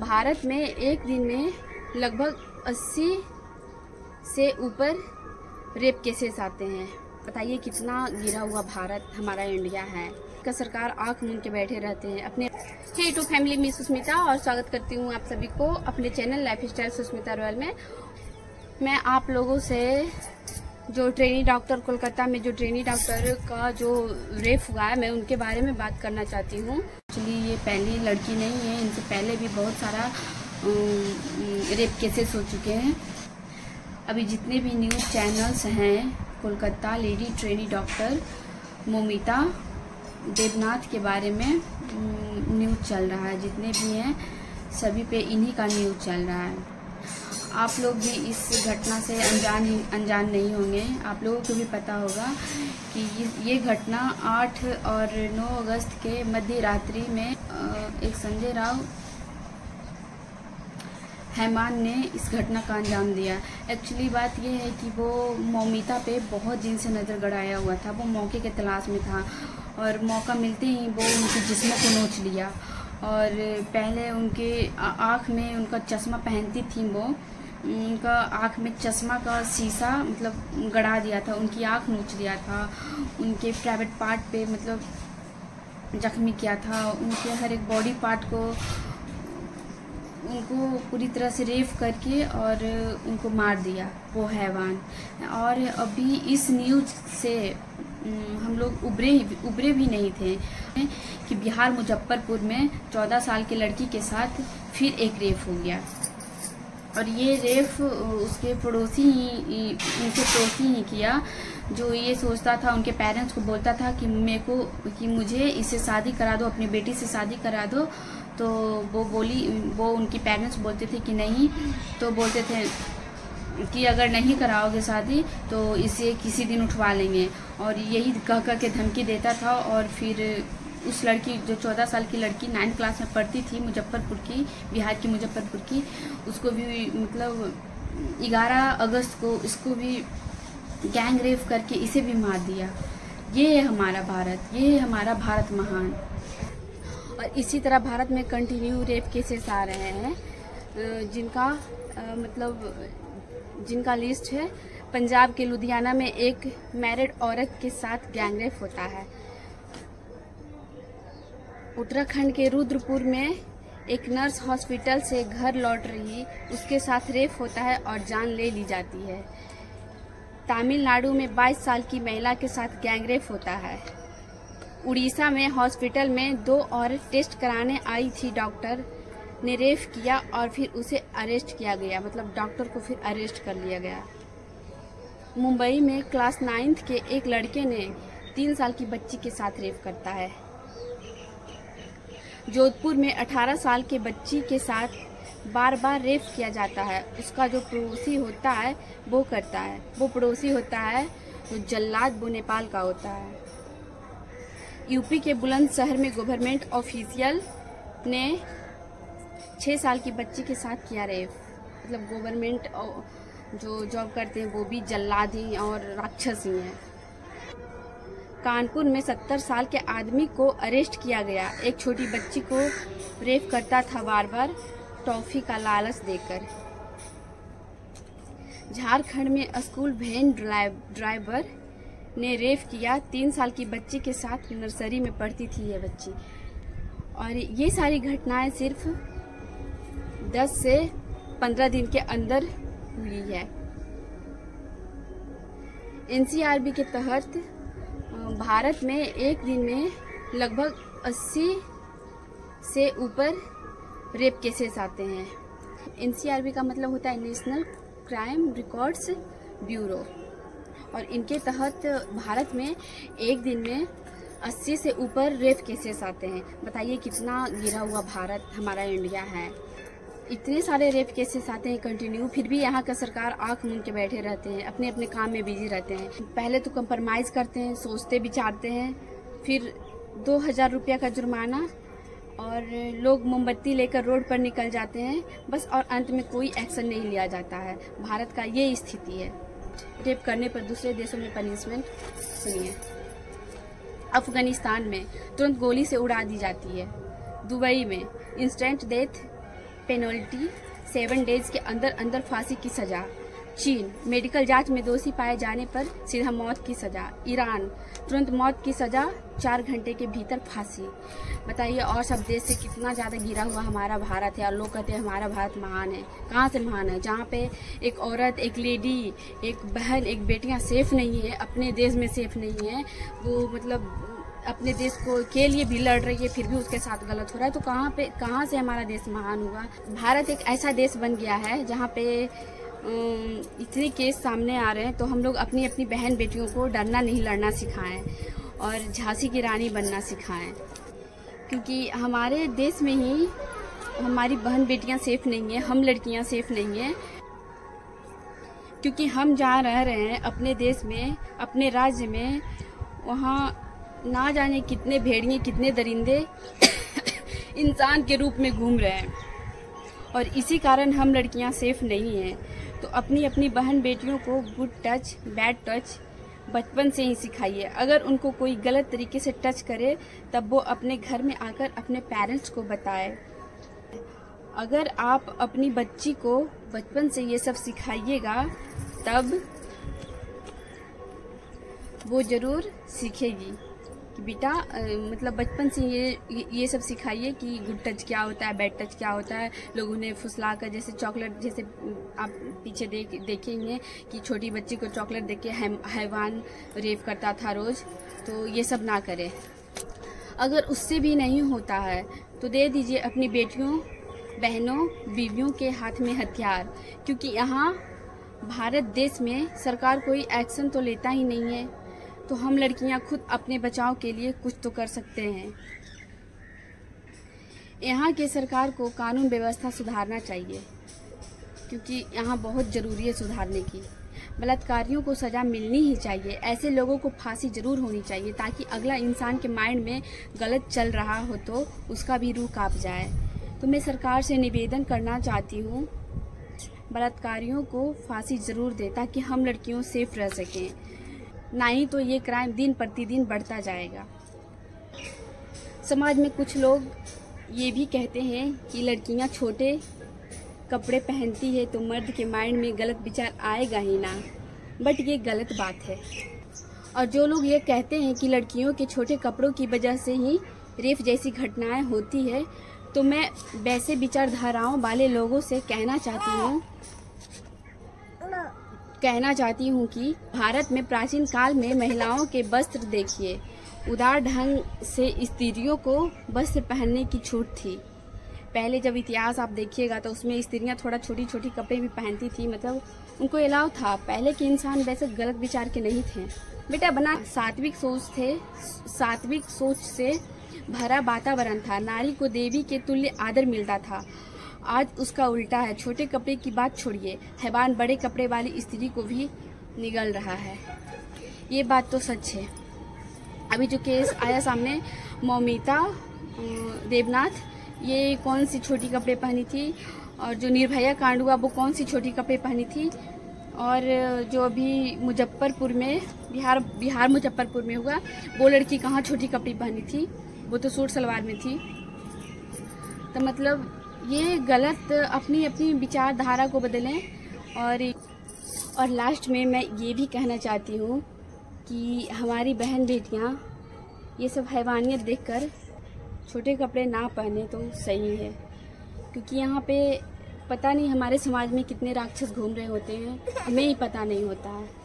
भारत में एक दिन में लगभग 80 से ऊपर रेप केसेस आते हैं। बताइए कितना गिरा हुआ भारत हमारा इंडिया है। का सरकार आंख मूंद के बैठे रहते हैं अपने। हे टू फैमिली, मैं सुष्मिता और स्वागत करती हूँ आप सभी को अपने channel life style Sushmita royal में। मैं आप लोगों से जो ट्रेनी डॉक्टर कोलकाता में जो ट्रेनी डॉक्टर का जो रेप हुआ है, मैं उनके बारे में बात करना चाहती हूँ। एक्चुअली ये पहली लड़की नहीं है, इनसे पहले भी बहुत सारा रेप केसेस हो चुके हैं। अभी जितने भी न्यूज़ चैनल्स हैं, Kolkata lady trainee doctor Moumita Debnath के बारे में न्यूज़ चल रहा है। जितने भी हैं सभी पे इन्हीं का न्यूज़ चल रहा है। आप लोग भी इस घटना से अनजान नहीं होंगे। आप लोगों को भी पता होगा कि ये घटना 8 और 9 अगस्त के मध्य रात्रि में एक संजय राव हैमान ने इस घटना का अंजाम दिया। एक्चुअली बात यह है कि वो मोमिता पे बहुत दिन से नज़र गड़ाया हुआ था। वो मौके के तलाश में था और मौका मिलते ही वो उनके जिस्म को नोच लिया। और पहले उनके आँख में उनका चश्मा पहनती थी, वो उनका आँख में चश्मा का शीशा मतलब गड़ा दिया था, उनकी आँख नोच लिया था, उनके प्राइवेट पार्ट पे मतलब जख्मी किया था, उनके हर एक बॉडी पार्ट को उनको पूरी तरह से रेप करके और उनको मार दिया वो हैवान। और अभी इस न्यूज़ से हम लोग उबरे भी नहीं थे कि बिहार मुजफ्फरपुर में 14 साल की लड़की के साथ फिर एक रेप हो गया। और ये रेप उसके पड़ोसी ही किया, जो ये सोचता था, उनके पेरेंट्स को बोलता था कि मुझे इससे शादी करा दो, अपनी बेटी से शादी करा दो। तो वो उनकी पेरेंट्स बोलते थे कि नहीं, तो बोलते थे कि अगर नहीं कराओगे शादी तो इसे किसी दिन उठवा लेंगे। और यही कह के धमकी देता था। और फिर उस लड़की जो 14 साल की लड़की 9th क्लास में पढ़ती थी, मुजफ्फरपुर की, बिहार की मुजफ्फरपुर की, उसको भी मतलब 11 अगस्त को इसको भी गैंग रेप करके इसे भी मार दिया। ये है हमारा भारत, ये है हमारा भारत महान। और इसी तरह भारत में कंटिन्यू रेप केसेस आ रहे हैं, जिनका लिस्ट है। पंजाब के लुधियाना में एक मैरिड औरत के साथ गैंग रेप होता है। उत्तराखंड के रुद्रपुर में एक नर्स हॉस्पिटल से घर लौट रही, उसके साथ रेप होता है और जान ले ली जाती है। तमिलनाडु में 22 साल की महिला के साथ गैंग रेप होता है। उड़ीसा में हॉस्पिटल में 2 औरत टेस्ट कराने आई थी, डॉक्टर ने रेप किया और फिर उसे अरेस्ट किया गया, मतलब डॉक्टर को फिर अरेस्ट कर लिया गया। मुंबई में क्लास 9th के एक लड़के ने 3 साल की बच्ची के साथ रेप करता है। जोधपुर में 18 साल के बच्ची के साथ बार बार रेप किया जाता है। उसका जो पड़ोसी होता है वो करता है, वो पड़ोसी होता है तो जल्लाद वो नेपाल का होता है। यूपी के बुलंदशहर में गवर्नमेंट ऑफिशियल ने 6 साल की बच्ची के साथ किया रेप। मतलब गवर्नमेंट जो जॉब करते हैं वो भी जल्लाद ही और राक्षस ही हैं। कानपुर में 70 साल के आदमी को अरेस्ट किया गया। एक छोटी बच्ची को रेप करता था बार बार टॉफी का लालच देकर। झारखंड में स्कूल वैन ड्राइवर ने रेप किया। 3 साल की बच्ची के साथ नर्सरी में पढ़ती थी ये बच्ची। और ये सारी घटनाएं सिर्फ 10 से 15 दिन के अंदर हुई है। एनसीआरबी के तहत भारत में एक दिन में लगभग 80 से ऊपर रेप केसेस आते हैं। एनसीआरबी का मतलब होता है नेशनल क्राइम रिकॉर्ड्स ब्यूरो। और इनके तहत भारत में एक दिन में 80 से ऊपर रेप केसेस आते हैं। बताइए कितना गिरा हुआ भारत हमारा इंडिया है। इतने सारे रेप केसेस आते हैं कंटिन्यू, फिर भी यहाँ का सरकार आंख मूंद के बैठे रहते हैं, अपने अपने काम में बिजी रहते हैं। पहले तो कंप्रोमाइज़ करते हैं, सोचते विचारते हैं, फिर 2000 रुपया का जुर्माना और लोग मोमबत्ती लेकर रोड पर निकल जाते हैं बस, और अंत में कोई एक्शन नहीं लिया जाता है। भारत का ये स्थिति है। रेप करने पर दूसरे देशों में पनिशमेंट सुनिए। अफगानिस्तान में तुरंत गोली से उड़ा दी जाती है। दुबई में इंस्टेंट डेथ पेनल्टी 7 डेज के अंदर अंदर फांसी की सजा। चीन, मेडिकल जांच में दोषी पाए जाने पर सीधा मौत की सजा। ईरान, तुरंत मौत की सजा, 4 घंटे के भीतर फांसी। बताइए, और सब देश से कितना ज्यादा गिरा हुआ हमारा भारत है। और लोग कहते हैं हमारा भारत महान है। कहाँ से महान है? जहाँ पे एक औरत, एक लेडी, एक बहन, एक बेटियां सेफ नहीं है, अपने देश में सेफ नहीं है, वो मतलब अपने देश को के लिए भी लड़ रही है, फिर भी उसके साथ गलत हो रहा है। तो कहाँ से हमारा देश महान हुआ? भारत एक ऐसा देश बन गया है जहाँ पे इतने केस सामने आ रहे हैं, तो हम लोग अपनी अपनी बहन बेटियों को डरना नहीं, लड़ना सिखाएं और झांसी की रानी बनना सिखाएं। क्योंकि हमारे देश में ही हमारी बहन बेटियां सेफ नहीं है, हम लड़कियां सेफ नहीं है। क्योंकि हम जहाँ रह रहे हैं अपने देश में, अपने राज्य में, वहाँ ना जाने कितने भेड़िए, कितने दरिंदे इंसान के रूप में घूम रहे हैं। और इसी कारण हम लड़कियां सेफ नहीं हैं। तो अपनी अपनी बहन बेटियों को गुड टच, बैड टच बचपन से ही सिखाइए। अगर उनको कोई गलत तरीके से टच करे तब वो अपने घर में आकर अपने पेरेंट्स को बताए। अगर आप अपनी बच्ची को बचपन से ये सब सिखाइएगा तब वो जरूर सीखेगी कि बेटा मतलब बचपन से ये सब सिखाइए कि गुड टच क्या होता है, बैड टच क्या होता है। लोगों ने फुसला कर, जैसे चॉकलेट, जैसे आप पीछे देखेंगे कि छोटी बच्ची को चॉकलेट देके हैवान रेप करता था रोज। तो ये सब ना करे। अगर उससे भी नहीं होता है तो दे दीजिए अपनी बेटियों, बहनों, बीवियों के हाथ में हथियार। क्योंकि यहाँ भारत देश में सरकार कोई एक्शन तो लेता ही नहीं है। तो हम लड़कियां खुद अपने बचाव के लिए कुछ तो कर सकते हैं। यहाँ के सरकार को कानून व्यवस्था सुधारना चाहिए, क्योंकि यहाँ बहुत ज़रूरी है सुधारने की। बलात्कारियों को सज़ा मिलनी ही चाहिए। ऐसे लोगों को फांसी जरूर होनी चाहिए, ताकि अगला इंसान के माइंड में गलत चल रहा हो तो उसका भी रूह कांप जाए। तो मैं सरकार से निवेदन करना चाहती हूँ, बलात्कारियों को फांसी जरूर दे, ताकि हम लड़कियों सेफ रह सकें। नहीं तो ये क्राइम दिन प्रतिदिन बढ़ता जाएगा। समाज में कुछ लोग ये भी कहते हैं कि लड़कियां छोटे कपड़े पहनती है तो मर्द के माइंड में गलत विचार आएगा ही ना, बट ये गलत बात है। और जो लोग ये कहते हैं कि लड़कियों के छोटे कपड़ों की वजह से ही रेप जैसी घटनाएं होती है, तो मैं वैसे विचारधाराओं वाले लोगों से कहना चाहती हूँ कि भारत में प्राचीन काल में महिलाओं के वस्त्र देखिए, उदार ढंग से स्त्रियों को वस्त्र पहनने की छूट थी। पहले जब इतिहास आप देखिएगा तो उसमें स्त्रियां थोड़ा छोटी छोटी कपड़े भी पहनती थी, मतलब उनको अलाउ था। पहले के इंसान वैसे गलत विचार के नहीं थे बेटा, बना सात्विक सोच से भरा वातावरण था। नारी को देवी के तुल्य आदर मिलता था। आज उसका उल्टा है। छोटे कपड़े की बात छोड़िए, हैवान बड़े कपड़े वाली स्त्री को भी निगल रहा है। ये बात तो सच है। अभी जो केस आया सामने, मौमिता देवनाथ, ये कौन सी छोटी कपड़े पहनी थी, और जो निर्भया कांड हुआ वो कौन सी छोटी कपड़े पहनी थी, और जो अभी मुजफ्फरपुर में, बिहार मुजफ्फरपुर में हुआ, वो लड़की कहाँ छोटी कपड़े पहनी थी, वो तो सूट सलवार में थी। तो मतलब ये गलत, अपनी अपनी विचारधारा को बदलें। और लास्ट में मैं ये भी कहना चाहती हूँ कि हमारी बहन बेटियाँ ये सब हैवानियत देखकर छोटे कपड़े ना पहने तो सही है। क्योंकि यहाँ पे पता नहीं हमारे समाज में कितने राक्षस घूम रहे होते हैं, हमें ही पता नहीं होता है।